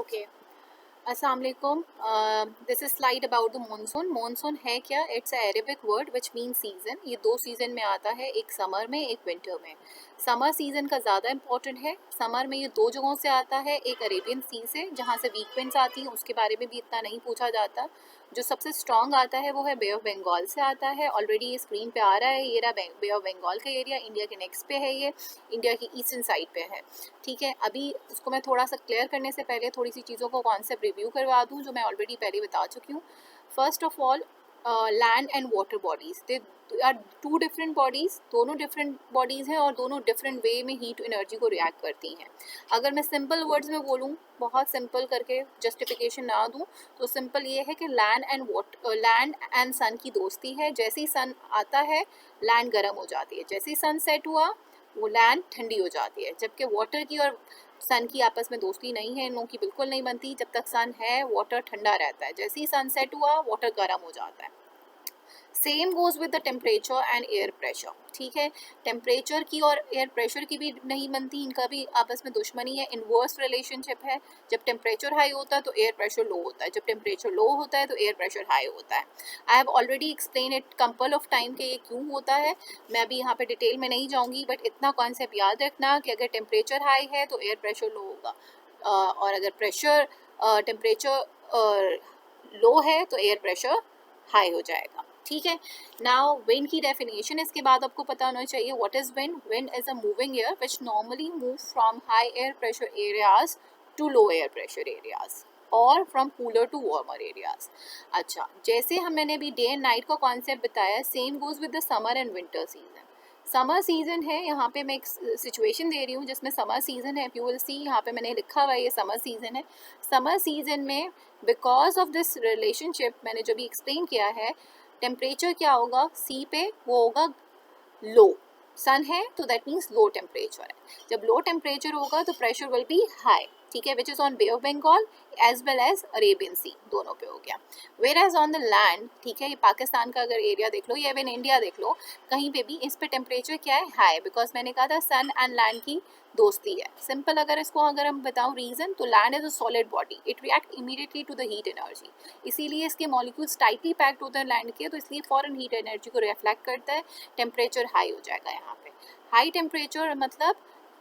Okay, अस्सलाम वालेकुम। This is slide about the monsoon. Monsoon है क्या? It's a Arabic word which mean season. ये दो सीजन में आता है, एक समर में एक विंटर में। समर सीजन का ज़्यादा इंपॉर्टेंट है। समर में ये दो जगहों से आता है, एक अरेबियन सी से जहाँ से वीक विंड्स आती हैं, उसके बारे में भी इतना नहीं पूछा जाता। जो सबसे स्ट्रॉन्ग आता है वो है बे ऑफ बंगाल से आता है। ऑलरेडी ये स्क्रीन पे आ रहा है, ये रहा बे ऑफ बंगाल का एरिया। इंडिया के नेक्स्ट पे है, ये इंडिया की ईस्टर्न साइड पे है। ठीक है, अभी उसको मैं थोड़ा सा क्लियर करने से पहले थोड़ी सी चीज़ों को कॉन्सेप्ट रिव्यू करवा दूँ जो मैं ऑलरेडी पहले बता चुकी हूँ। First of all, land and water bodies, they are two different bodies. दोनों डिफरेंट बॉडीज हैं और दोनों डिफरेंट वे में हीट एनर्जी को रिएक्ट करती हैं। अगर मैं सिंपल वर्ड्स में बोलूँ, बहुत सिंपल करके जस्टिफिकेशन ना दूँ, तो सिंपल ये है कि लैंड एंड सन की दोस्ती है। जैसे ही सन आता है लैंड गर्म हो जाती है, जैसे ही सन सेट हुआ वो लैंड ठंडी हो जाती है। जबकि वाटर की और सन की आपस में दोस्ती नहीं है, इन लोगों की बिल्कुल नहीं बनती। जब तक सन है वाटर ठंडा रहता है, जैसे ही सन सेट हुआ वाटर गर्म हो जाता है। Same goes with the temperature and air pressure. ठीक है, टेम्परेचर की और एयर प्रेशर की भी नहीं बनती, इनका भी आपस में दुश्मनी है, इनवर्स रिलेशनशिप है। जब टेम्परेचर हाई होता है तो एयर प्रेशर लो होता है, जब टेम्परेचर लो होता है तो एयर प्रेशर हाई होता है। I have already explain it couple of time कि ये क्यों होता है। मैं अभी यहाँ पे डिटेल में नहीं जाऊँगी, बट इतना कॉन्सेप्ट याद रखना कि अगर टेम्परेचर हाई है तो एयर प्रेशर लो होगा, और अगर टेम्परेचर लो है तो एयर प्रेशर हाई हो जाएगा। ठीक है, नाउ विंड की डेफिनेशन इसके बाद आपको पता होना चाहिए। What is wind? Wind is a moving air which normally move from high air pressure areas to low air pressure areas और from cooler to warmer areas. अच्छा, जैसे मैंने अभी डे एंड नाइट का कॉन्सेप्ट बताया, same goes with the summer and winter season. Summer season है, यहाँ पे मैं एक सिचुएशन दे रही हूँ जिसमें समर सीजन है। यू विल सी, यहाँ पे मैंने लिखा हुआ है ये समर सीजन है। समर सीजन में बिकॉज ऑफ दिस रिलेशनशिप मैंने जो भी एक्सप्लेन किया है, टेम्परेचर क्या होगा सी पे, वो होगा लो। सन है तो दैट मीन्स लो टेम्परेचर है। जब लो टेम्परेचर होगा तो प्रेशर विल बी हाई। ठीक है, which is on Bay of Bengal as well as Arabian Sea, दोनों पे हो गया। Whereas on the land, ठीक है, ये पाकिस्तान का अगर एरिया देख लो या इवन इंडिया देख लो, कहीं पे भी इस पे टेम्परेचर क्या है? हाई, बिकॉज मैंने कहा था सन एंड लैंड की दोस्ती है। सिंपल अगर हम बताऊं रीजन, तो land is a solid body, it react immediately to the heat energy. इसीलिए इसके मॉलिक्यूल्स टाइटली पैक्ड होते हैं लैंड के, तो इसलिए फॉरन हीट एनर्जी को रिफ्लेक्ट करता है। टेम्परेचर हाई हो जाएगा यहाँ पे। हाई टेम्परेचर मतलब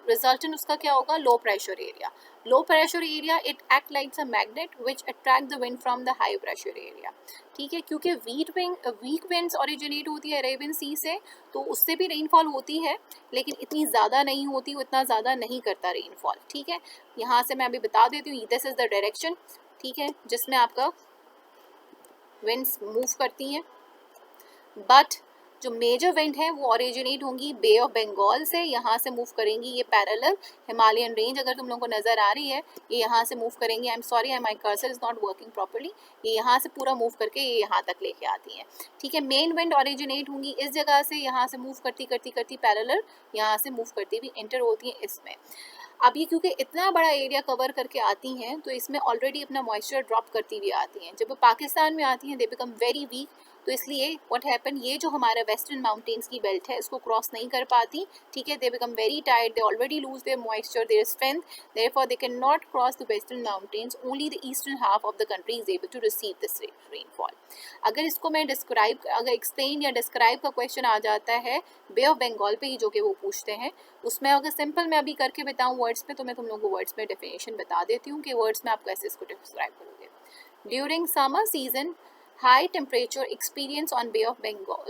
रिजल्टेंट उसका क्या होगा? Low pressure area. Low pressure area it act like a magnet which attract the wind from the high pressure area. ठीक है, क्योंकि वीक विंड्स ओरिजिनेट होती है अरेबियन सी से, तो उससे भी रेनफॉल होती है, लेकिन इतनी ज़्यादा नहीं होती, वो इतना ज़्यादा नहीं करता रेनफॉल। ठीक है, यहाँ से मैं अभी बता देती हूँ, दिस इज द डायरेक्शन, ठीक है, जिसमें आपका विंड्स मूव करती हैं। बट जो मेजर विंड है वो ओरिजिनेट होंगी बे ऑफ बंगाल से, यहाँ से मूव करेंगी ये पैरेलल हिमालयन रेंज, अगर तुम लोगों को नजर आ रही है, ये यहाँ से मूव करेंगी। I am sorry, my cursor is not working properly. ये यहाँ से पूरा मूव करके ये यहाँ तक लेके आती हैं। ठीक है, मेन विंड ओरिजिनेट होंगी इस जगह से, यहाँ से मूव करती करती करती पैरेलल यहाँ से मूव करती भी एंटर होती हैं इसमें। अब ये क्योंकि इतना बड़ा एरिया कवर करके आती हैं, तो इसमें ऑलरेडी अपना मॉइस्चर ड्रॉप करती हुई आती हैं। जब वो पाकिस्तान में आती हैं दे बिकम वेरी वीक, तो इसलिए व्हाट हैपन, ये जो हमारा वेस्टर्न माउंटेन्स की बेल्ट है इसको क्रॉस नहीं कर पाती। ठीक है, they become very tired, they already lose their moisture, their strength, therefore they can not cross the western mountains, only the eastern half of the country is able to receive this rainfall. अगर इसको मैं अगर explain या describe का question आ जाता है बे of Bengal पे ही, जो कि वो पूछते हैं, उसमें अगर सिंपल मैं अभी करके बताऊं वर्ड्स में, तो मैं तुम लोगों को वर्ड्स में डेफिनेशन बता देती हूँ कि वर्ड्स में आप कैसे इसको डिस्क्राइब करोगे। During summer season, high temperature experience on Bay of Bengal,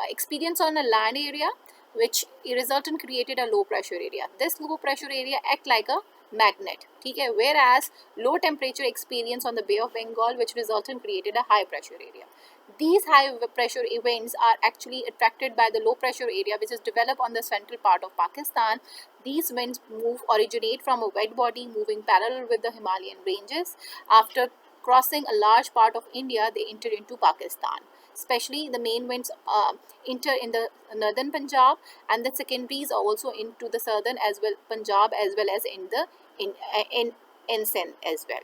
experience on a land area which resultant created a low pressure area. This low pressure area act like a magnet. ठीक है, whereas low temperature experience on the Bay of Bengal which resultant created a high pressure area. These high pressure events are actually attracted by the low pressure area which is developed on the central part of Pakistan. These winds originate from a wet body moving parallel with the Himalayan ranges. After crossing a large part of India, they enter into Pakistan. Especially the main winds enter in the northern Punjab, and the secondaries are also into the southern as well Punjab, as well as in Sindh as well.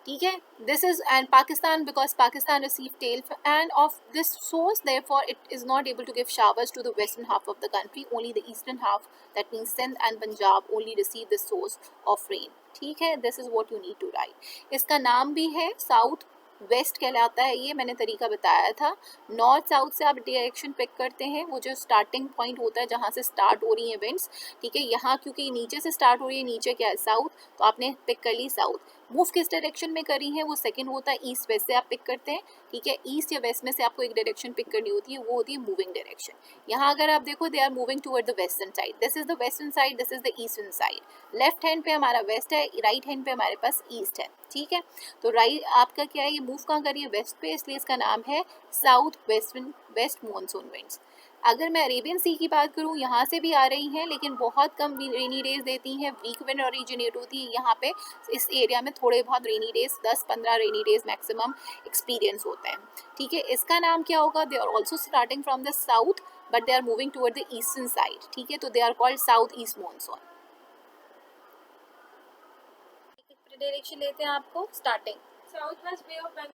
ठीक है. This is and Pakistan, because Pakistan received tail and of this source, therefore it is not able to give showers to the western half of the country. Only the eastern half, that means Sindh and Punjab, only receive the source of rain. ठीक है. This is what you need to write. इसका नाम भी है south west कहलाता है. ये मैंने तरीका बताया था. नॉर्थ साउथ से आप डायरेक्शन पिक करते हैं, वो जो स्टार्टिंग पॉइंट होता है जहाँ से स्टार्ट हो रही है विंड्स. ठीक है. यहाँ क्योंकि नीचे से स्टार्ट हो रही है, नीचे क्या है साउथ, तो आपने पिक कर ली साउथ. मूव किस डायरेक्शन में करी है वो सेकंड होता है. ईस्ट वेस्ट से आप पिक करते हैं. ठीक है. ईस्ट या वेस्ट में से आपको एक डायरेक्शन पिक करनी होती है, वो होती है मूविंग डायरेक्शन. यहाँ अगर आप देखो, they are moving toward the western side. This is the western side, this is the eastern side. Left hand पे हमारा वेस्ट है, राइट हैंड पे हमारे पास ईस्ट है. ठीक है. तो राइट आपका क्या है, ये मूव कहाँ कर रही है, वेस्ट पे, इसलिए इसका नाम है south western waste monsoon winds. अगर मैं अरेबियन सी की बात करूँ, यहाँ से भी आ रही हैं लेकिन बहुत कम रेनी डेज देती हैं. वीक विंड ओरिजिनेट होती है यहाँ पे. इस एरिया में थोड़े बहुत rainy days, 10-15 rainy days maximum experience होते हैं. ठीक है. इसका नाम क्या होगा, they are also starting from the south but they are moving toward the eastern side. ठीक है. तो they are called south east monsoon. Direction लेते हैं आपको starting south west bay of